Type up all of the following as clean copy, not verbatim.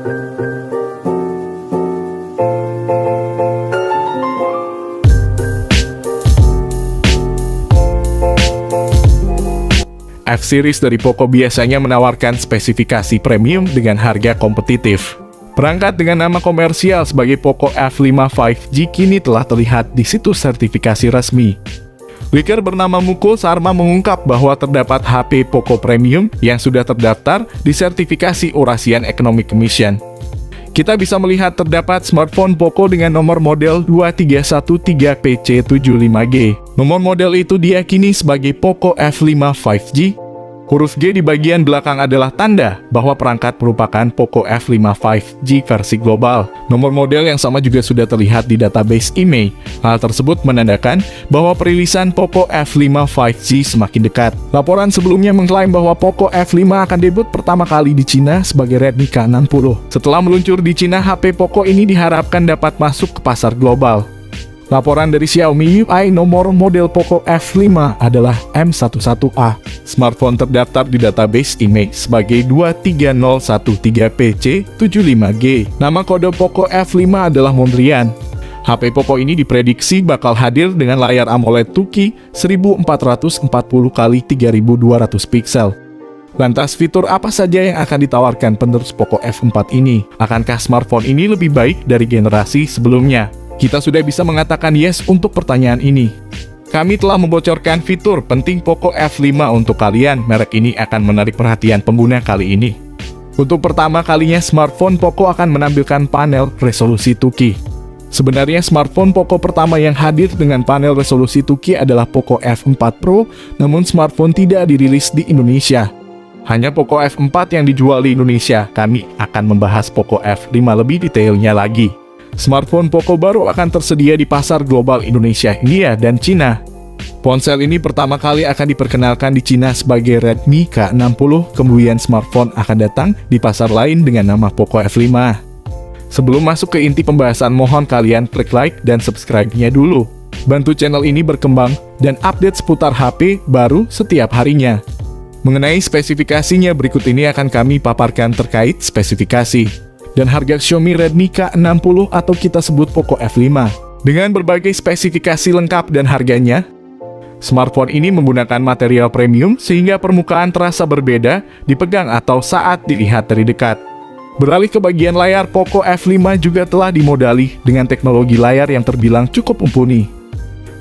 F-Series dari Poco biasanya menawarkan spesifikasi premium dengan harga kompetitif. Perangkat dengan nama komersial sebagai Poco F5 5G kini telah terlihat di situs sertifikasi resmi. Leaker bernama Mukul Sharma mengungkap bahwa terdapat HP Poco Premium yang sudah terdaftar di sertifikasi Eurasian Economic Commission. Kita bisa melihat terdapat smartphone Poco dengan nomor model 2313PC75G. Nomor model itu diyakini sebagai Poco F5 5G. Huruf G di bagian belakang adalah tanda bahwa perangkat merupakan Poco F5 5G versi global. Nomor model yang sama juga sudah terlihat di database IMEI. Hal tersebut menandakan bahwa perilisan Poco F5 5G semakin dekat. Laporan sebelumnya mengklaim bahwa Poco F5 akan debut pertama kali di Cina sebagai Redmi K60. Setelah meluncur di Cina, HP Poco ini diharapkan dapat masuk ke pasar global. Laporan dari Xiaomi UI, nomor model Poco F5 adalah M11A. Smartphone terdaftar di database IMEI sebagai 23013PC75G. Nama kode Poco F5 adalah Mondrian. HP Poco ini diprediksi bakal hadir dengan layar AMOLED 2K 1440x3200 pixel. Lantas fitur apa saja yang akan ditawarkan penerus Poco F4 ini? Akankah smartphone ini lebih baik dari generasi sebelumnya? Kita sudah bisa mengatakan yes untuk pertanyaan ini. Kami telah membocorkan fitur penting Poco F5 untuk kalian. Merek ini akan menarik perhatian pengguna kali ini. Untuk pertama kalinya, smartphone Poco akan menampilkan panel resolusi 2K. Sebenarnya smartphone Poco pertama yang hadir dengan panel resolusi 2K adalah Poco F4 Pro, namun smartphone tidak dirilis di Indonesia. Hanya Poco F4 yang dijual di Indonesia. Kami akan membahas Poco F5 lebih detailnya lagi. Smartphone Poco baru akan tersedia di pasar global Indonesia, India, dan Cina. Ponsel ini pertama kali akan diperkenalkan di Cina sebagai Redmi K60, kemudian smartphone akan datang di pasar lain dengan nama Poco F5. Sebelum masuk ke inti pembahasan, mohon kalian klik like dan subscribe-nya dulu. Bantu channel ini berkembang dan update seputar HP baru setiap harinya. Mengenai spesifikasinya, berikut ini akan kami paparkan terkait spesifikasi dan harga Xiaomi Redmi K60 atau kita sebut Poco F5. Dengan berbagai spesifikasi lengkap dan harganya, smartphone ini menggunakan material premium sehingga permukaan terasa berbeda dipegang atau saat dilihat dari dekat. Beralih ke bagian layar, Poco F5 juga telah dimodali dengan teknologi layar yang terbilang cukup mumpuni.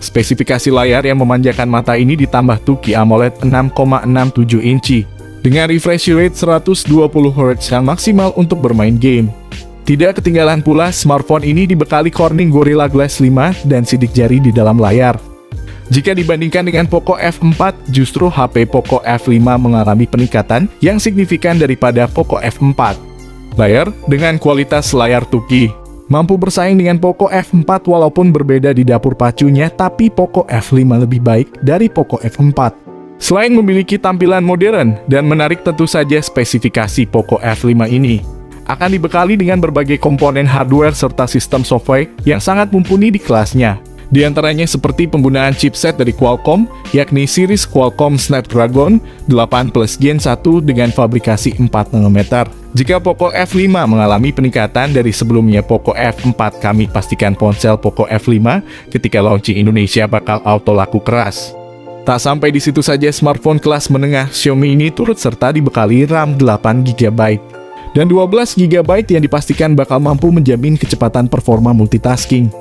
Spesifikasi layar yang memanjakan mata ini ditambah 2K AMOLED 6,67 inci. Dengan refresh rate 120Hz yang maksimal untuk bermain game. Tidak ketinggalan pula, smartphone ini dibekali Corning Gorilla Glass 5 dan sidik jari di dalam layar. Jika dibandingkan dengan Poco F4, justru HP Poco F5 mengalami peningkatan yang signifikan daripada Poco F4. Layar dengan kualitas layar 2K mampu bersaing dengan Poco F4 walaupun berbeda di dapur pacunya, tapi Poco F5 lebih baik dari Poco F4. Selain memiliki tampilan modern dan menarik, tentu saja spesifikasi Poco F5 ini akan dibekali dengan berbagai komponen hardware serta sistem software yang sangat mumpuni di kelasnya. Di antaranya seperti penggunaan chipset dari Qualcomm, yakni series Qualcomm Snapdragon 8 Plus Gen 1 dengan fabrikasi 4 nanometer. Jika Poco F5 mengalami peningkatan dari sebelumnya Poco F4, kami pastikan ponsel Poco F5 ketika launching Indonesia bakal auto laku keras. Tak sampai di situ saja, smartphone kelas menengah Xiaomi ini turut serta dibekali RAM 8GB dan 12GB yang dipastikan bakal mampu menjamin kecepatan performa multitasking.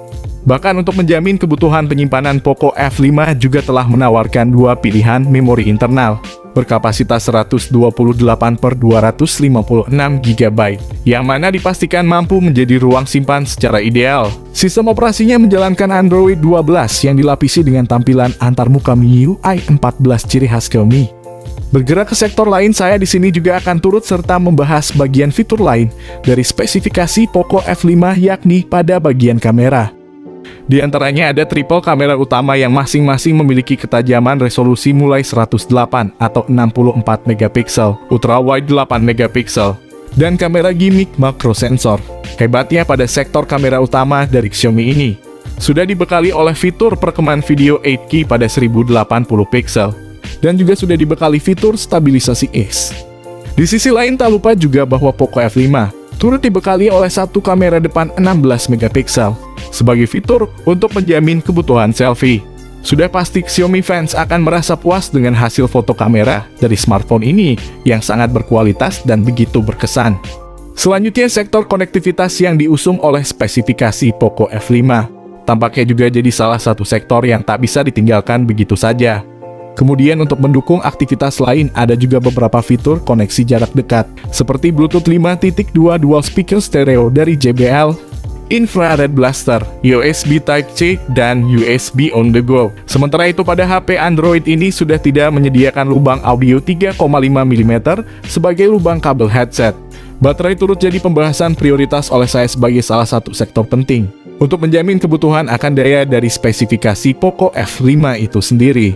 Bahkan untuk menjamin kebutuhan penyimpanan, Poco F5 juga telah menawarkan dua pilihan memori internal berkapasitas 128/256GB, yang mana dipastikan mampu menjadi ruang simpan secara ideal. Sistem operasinya menjalankan Android 12 yang dilapisi dengan tampilan antarmuka MIUI 14 ciri khas Xiaomi. Bergerak ke sektor lain, saya di sini juga akan turut serta membahas bagian fitur lain dari spesifikasi Poco F5, yakni pada bagian kamera. Di antaranya ada triple kamera utama yang masing-masing memiliki ketajaman resolusi mulai 108 atau 64 megapiksel, ultra wide 8 megapiksel, dan kamera gimmick makro sensor. Hebatnya pada sektor kamera utama dari Xiaomi ini sudah dibekali oleh fitur perekaman video 8K pada 1080 pixel dan juga sudah dibekali fitur stabilisasi Ace. Di sisi lain, tak lupa juga bahwa Poco F5 turut dibekali oleh satu kamera depan 16 megapiksel sebagai fitur untuk menjamin kebutuhan selfie. Sudah pasti Xiaomi fans akan merasa puas dengan hasil foto kamera dari smartphone ini yang sangat berkualitas dan begitu berkesan. Selanjutnya, sektor konektivitas yang diusung oleh spesifikasi Poco F5 tampaknya juga jadi salah satu sektor yang tak bisa ditinggalkan begitu saja. Kemudian untuk mendukung aktivitas lain ada juga beberapa fitur koneksi jarak dekat seperti Bluetooth 5.2 dual speaker stereo dari JBL, Infrared Blaster, USB Type-C, dan USB on the go. Sementara itu pada HP Android ini sudah tidak menyediakan lubang audio 3,5 mm sebagai lubang kabel headset. Baterai turut jadi pembahasan prioritas oleh saya sebagai salah satu sektor penting untuk menjamin kebutuhan akan daya dari spesifikasi Poco F5 itu sendiri.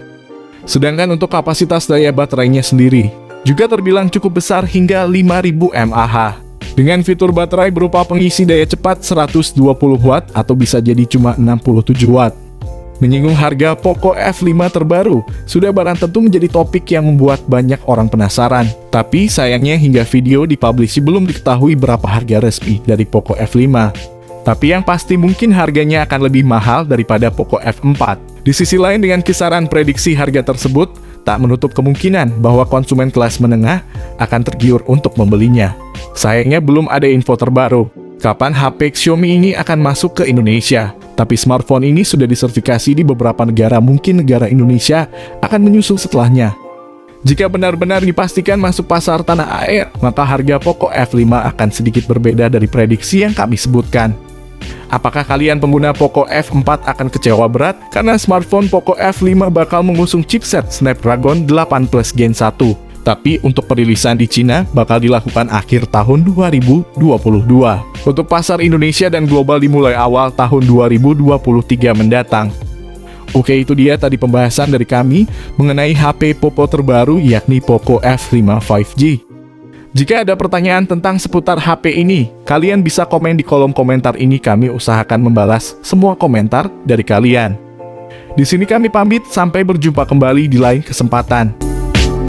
Sedangkan untuk kapasitas daya baterainya sendiri juga terbilang cukup besar hingga 5000 mAh. Dengan fitur baterai berupa pengisi daya cepat 120 Watt atau bisa jadi cuma 67 Watt. Menyinggung harga Poco F5 terbaru, sudah barang tentu menjadi topik yang membuat banyak orang penasaran. Tapi sayangnya hingga video dipublish belum diketahui berapa harga resmi dari Poco F5. Tapi yang pasti mungkin harganya akan lebih mahal daripada Poco F4. Di sisi lain dengan kisaran prediksi harga tersebut, tak menutup kemungkinan bahwa konsumen kelas menengah akan tergiur untuk membelinya. Sayangnya belum ada info terbaru kapan HP Xiaomi ini akan masuk ke Indonesia. Tapi smartphone ini sudah disertifikasi di beberapa negara, mungkin negara Indonesia akan menyusul setelahnya. Jika benar-benar dipastikan masuk pasar tanah air, maka harga Poco F5 akan sedikit berbeda dari prediksi yang kami sebutkan. Apakah kalian pengguna Poco F4 akan kecewa berat? Karena smartphone Poco F5 bakal mengusung chipset Snapdragon 8 Plus Gen 1. Tapi untuk perilisan di Cina bakal dilakukan akhir tahun 2022. Untuk pasar Indonesia dan global dimulai awal tahun 2023 mendatang. Oke, itu dia tadi pembahasan dari kami mengenai HP Poco terbaru yakni Poco F5 5G. Jika ada pertanyaan tentang seputar HP ini, kalian bisa komen di kolom komentar ini, kami usahakan membalas semua komentar dari kalian. Di sini kami pamit, sampai berjumpa kembali di lain kesempatan.